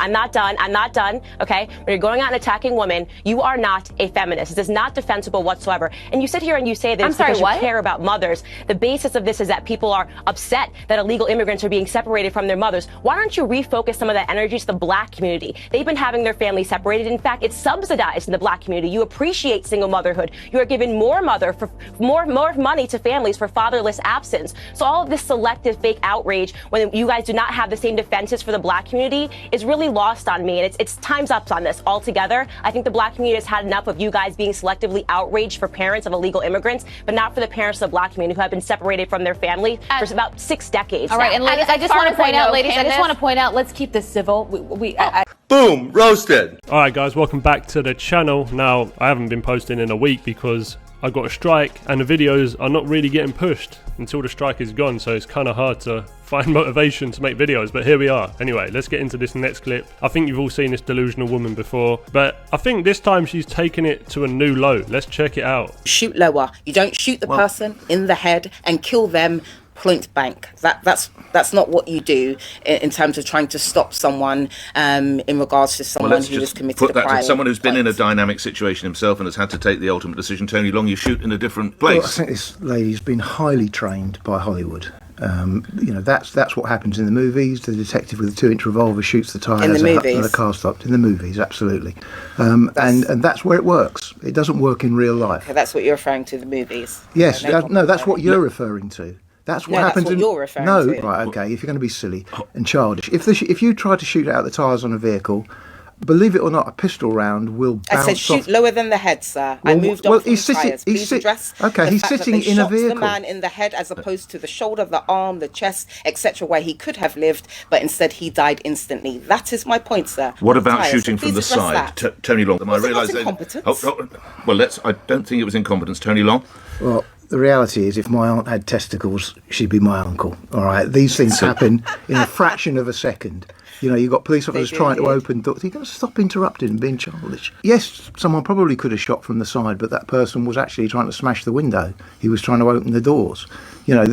I'm not done, okay? When you're going out and attacking women, you are not a feminist. This is not defensible whatsoever. And you sit here and you say this because you care about mothers. The basis of this is that people are upset that illegal immigrants are being separated from their mothers. Why don't you refocus some of that energy to the black community? They've been having their families separated. In fact, it's subsidized in the black community. You appreciate single motherhood. You are giving more money to families for fatherless absence. So all of this selective fake outrage when you guys do not have the same defenses for the black community is really lost on me. And it's time's up on this altogether. I think the black community has had enough of you guys being selectively outraged for parents of illegal immigrants, but not for the parents of the black community who have been separated from their family for about 6 decades. All right, now. and ladies, I just want to point out, ladies, I just want to point out, let's keep this civil. Boom, roasted. All right, guys, welcome back to the channel. Now, I haven't been posting in a week because I got a strike and the videos are not really getting pushed until the strike is gone, so it's kind of hard to find motivation to make videos, but here we are. Anyway, let's get into this next clip. I think you've all seen this delusional woman before, but I think this time she's taken it to a new low. Let's check it out. Shoot lower. You don't shoot the person in the head and kill them point blank. That's not what you do in terms of trying to stop someone in regards to someone who has committed a crime. Someone who's been in a dynamic situation himself and has had to take the ultimate decision. Tony Long, you shoot in a different place. Well, I think this lady's been highly trained by Hollywood. You know, that's what happens in the movies. The detective with the 2-inch revolver shoots the tyre as the car stopped. In the movies, absolutely. And that's where it works. It doesn't work in real life. Okay, that's what you're referring to, the movies. Yes, no, that's what you're referring to. That's what happens. That's what you're referring to. Right, okay. If you're going to be silly and childish, if you try to shoot out the tyres on a vehicle, believe it or not, a pistol round will bounce off. I said shoot lower than the head, sir. I moved on from the tyres. Please address okay, he's sitting in a vehicle. The man in the head as opposed to the shoulder, the arm, the chest, etc., where he could have lived, but instead he died instantly. That is my point, sir. What about shooting from the side? Tony Long, I realise that. I don't think it was incompetence. Tony Long? Well, the reality is, if my aunt had testicles, she'd be my uncle. All right, these things happen in a fraction of a second. You know, you've got police officers trying to open doors. You've got to stop interrupting and being childish. Yes, someone probably could have shot from the side, but that person was actually trying to smash the window. He was trying to open the doors. You know,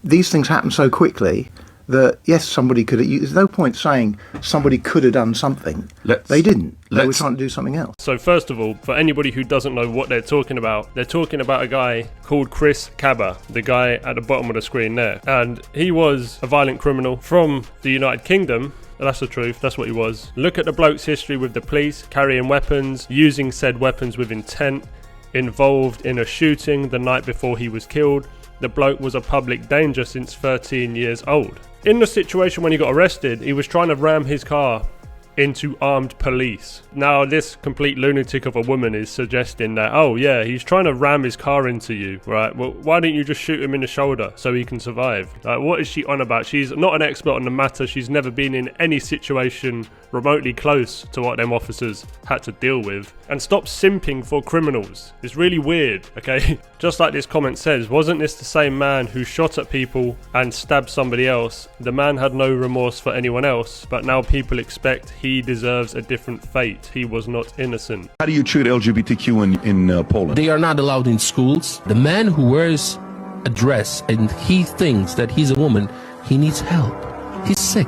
these things happen so quickly that, yes, somebody could have... There's no point saying somebody could have done something. They didn't. They were trying to do something else. So first of all, for anybody who doesn't know what they're talking about a guy called Chris Cabba, the guy at the bottom of the screen there. And he was a violent criminal from the United Kingdom. That's the truth, that's what he was. Look at the bloke's history with the police, carrying weapons, using said weapons with intent, involved in a shooting the night before he was killed. The bloke was a public danger since 13 years old. In the situation when he got arrested, he was trying to ram his car into armed police. Now this complete lunatic of a woman is suggesting that, oh yeah, he's trying to ram his car into you, right? Well, why don't you just shoot him in the shoulder so he can survive? Like, what is she on about? She's not an expert on the matter. She's never been in any situation remotely close to what them officers had to deal with. And stop simping for criminals. It's really weird, okay? Just like this comment says, wasn't this the same man who shot at people and stabbed somebody else? The man had no remorse for anyone else, but now people expect he deserves a different fate. He was not innocent. How do you treat LGBTQ in Poland? They are not allowed in schools. The man who wears a dress and he thinks that he's a woman, he needs help. He's sick.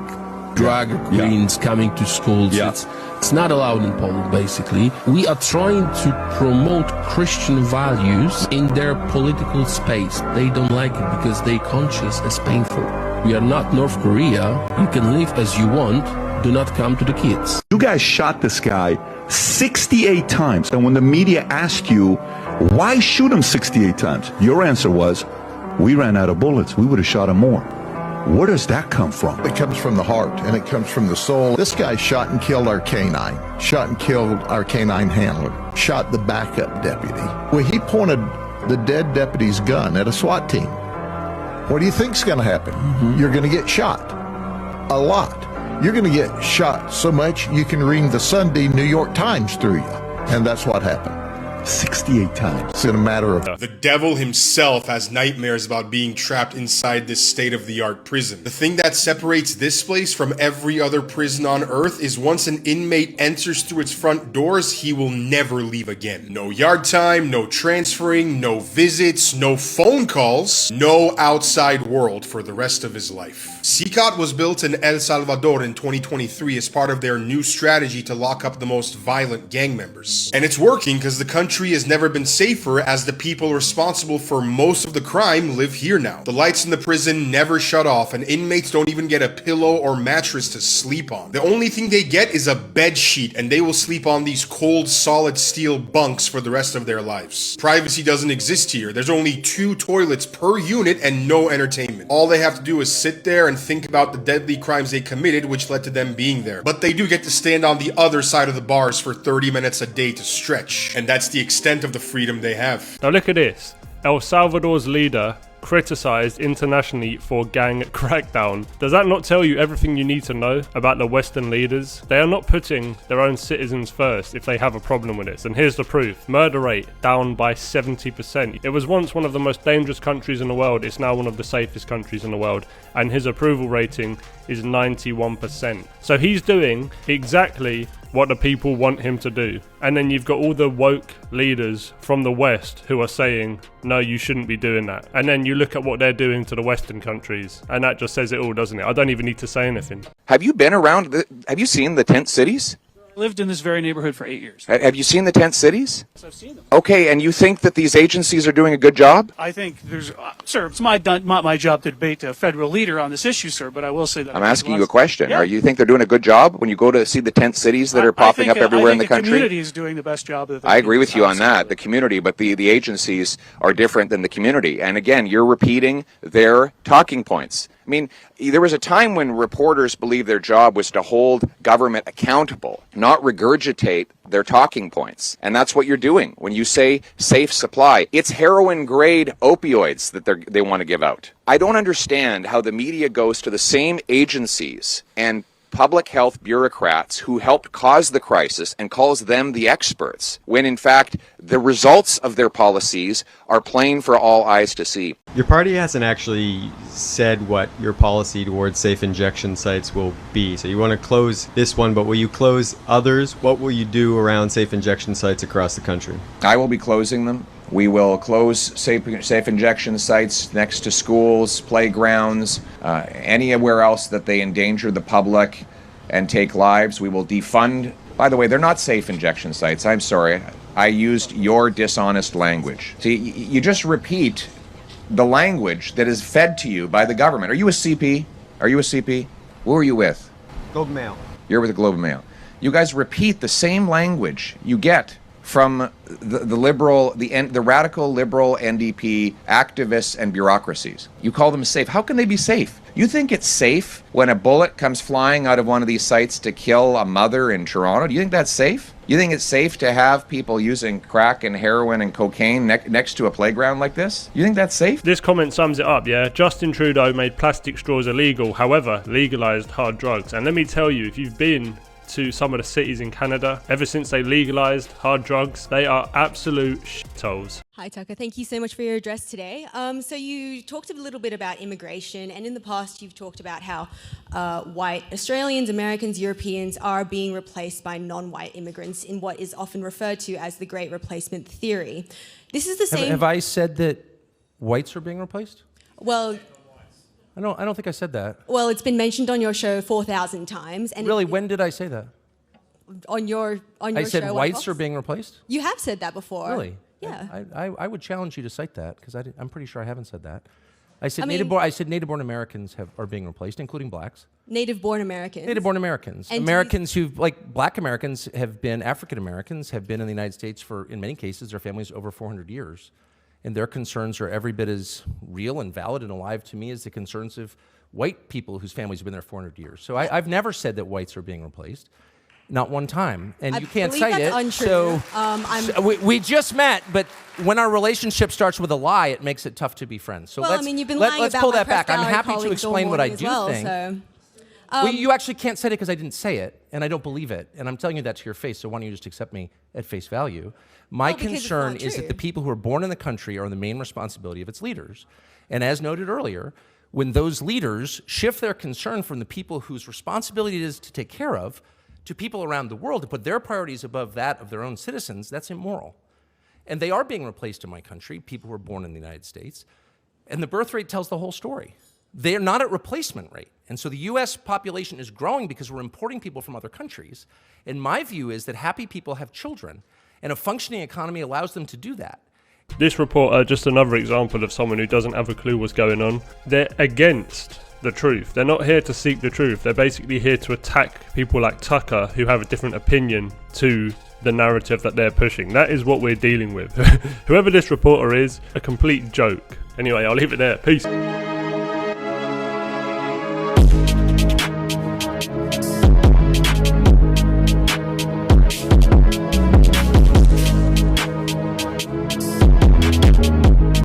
Drag queens coming to schools. It's not allowed in Poland, basically. We are trying to promote Christian values in their political space. They don't like it because their conscience is painful. We are not North Korea. You can live as you want. Do not come to the kids. You guys shot this guy 68 times. And when the media asked you, why shoot him 68 times? Your answer was, we ran out of bullets. We would have shot him more. Where does that come from? It comes from the heart and it comes from the soul. This guy shot and killed our canine, shot and killed our canine handler, shot the backup deputy. Well, he pointed the dead deputy's gun at a SWAT team. What do you think's going to happen? You're going to get shot. A lot. You're going to get shot so much you can read the Sunday New York Times through you. And that's what happened. 68 times. It's in a matter of... The devil himself has nightmares about being trapped inside this state-of-the-art prison. The thing that separates this place from every other prison on Earth is once an inmate enters through its front doors, he will never leave again. No yard time, no transferring, no visits, no phone calls, no outside world for the rest of his life. CICOT was built in El Salvador in 2023 as part of their new strategy to lock up the most violent gang members. And it's working because the country has never been safer, as the people responsible for most of the crime live here now. The lights in the prison never shut off, and inmates don't even get a pillow or mattress to sleep on. The only thing they get is a bed sheet, and they will sleep on these cold, solid steel bunks for the rest of their lives. Privacy doesn't exist here. There's only 2 toilets per unit and no entertainment. All they have to do is sit there and think about the deadly crimes they committed, which led to them being there. But they do get to stand on the other side of the bars for 30 minutes a day to stretch, and that's the extent of the freedom they have. Now look at this. El Salvador's leader criticized internationally for gang crackdown. Does that not tell you everything you need to know about the Western leaders? They are not putting their own citizens first if they have a problem with this. And here's the proof. Murder rate down by 70%. It was once one of the most dangerous countries in the world. It's now one of the safest countries in the world. And his approval rating is 91%. So he's doing exactly what the people want him to do. And then you've got all the woke leaders from the West who are saying, no, you shouldn't be doing that. And then you look at what they're doing to the Western countries, and that just says it all, doesn't it? I don't even need to say anything. Have you been around, have you seen the tent cities? Lived in this very neighborhood for 8 years. Have you seen the tent cities? Yes, I've seen them. Okay, and you think that these agencies are doing a good job? I think there's, sir, it's not my job to debate a federal leader on this issue, sir, but I will say that... I'm asking you a question. Yeah. You think they're doing a good job when you go to see the tent cities that are popping up everywhere in the country? The community is doing the best job. I agree with you on that, the community, but the agencies are different than the community. And again, you're repeating their talking points. I mean, there was a time when reporters believed their job was to hold government accountable, not regurgitate their talking points. And that's what you're doing when you say safe supply. It's heroin-grade opioids that they want to give out. I don't understand how the media goes to the same agencies and public health bureaucrats who helped cause the crisis and calls them the experts, when in fact the results of their policies are plain for all eyes to see. Your party hasn't actually said what your policy towards safe injection sites will be. So you want to close this one, but will you close others? What will you do around safe injection sites across the country? I will be closing them. We will close safe injection sites next to schools, playgrounds, anywhere else that they endanger the public and take lives. We will defund. By the way, they're not safe injection sites. I'm sorry. I used your dishonest language. See, you just repeat the language that is fed to you by the government. Are you a CP? Are you a CP? Who are you with? Globe and Mail. You're with the Globe and Mail. You guys repeat the same language you get from the radical liberal NDP activists and bureaucracies. You call them safe. How can they be safe? You think it's safe when a bullet comes flying out of one of these sites to kill a mother in Toronto? Do you think that's safe? You think it's safe to have people using crack and heroin and cocaine next to a playground like this? You think that's safe? This comment sums it up, yeah? Justin Trudeau made plastic straws illegal, however, legalized hard drugs. And let me tell you, if you've been to some of the cities in Canada, ever since they legalized hard drugs, they are absolute shitholes. Hi Tucker, thank you so much for your address today. So you talked a little bit about immigration, and in the past you've talked about how white Australians, Americans, Europeans are being replaced by non-white immigrants in what is often referred to as the Great Replacement Theory. This is the same... Have I said that whites are being replaced? Well... I don't think I said that. Well, it's been mentioned on your show 4,000 times. And really, when did I say that? On your show. I said whites are being replaced? You have said that before. Really? Yeah. I would challenge you to cite that, because I'm pretty sure I haven't said that. I said native-born Americans are being replaced, including blacks. Native-born Americans. Native-born Americans. And Americans black Americans have been, African Americans have been in the United States for, in many cases, their families over 400 years. And their concerns are every bit as real and valid and alive to me as the concerns of white people whose families have been there 400 years. So I've never said that whites are being replaced. Not one time. And you can't cite it. Untrue. So we just met, but when our relationship starts with a lie, it makes it tough to be friends. So you've been lying let's about pull my that back. press I'm happy to colleagues explain what I do well, think. So. You actually can't say it because I didn't say it. and I don't believe it. And I'm telling you that to your face, so why don't you just accept me at face value? My concern is that the people who are born in the country are the main responsibility of its leaders. And as noted earlier, when those leaders shift their concern from the people whose responsibility it is to take care of to people around the world to put their priorities above that of their own citizens, that's immoral. And they are being replaced in my country, people who are born in the United States. And the birth rate tells the whole story. They are not at replacement rate. And so the U.S. population is growing because we're importing people from other countries. And my view is that happy people have children, and a functioning economy allows them to do that. This reporter, just another example of someone who doesn't have a clue what's going on. They're against the truth. They're not here to seek the truth. They're basically here to attack people like Tucker who have a different opinion to the narrative that they're pushing. That is what we're dealing with. Whoever this reporter is, a complete joke. Anyway, I'll leave it there. Peace.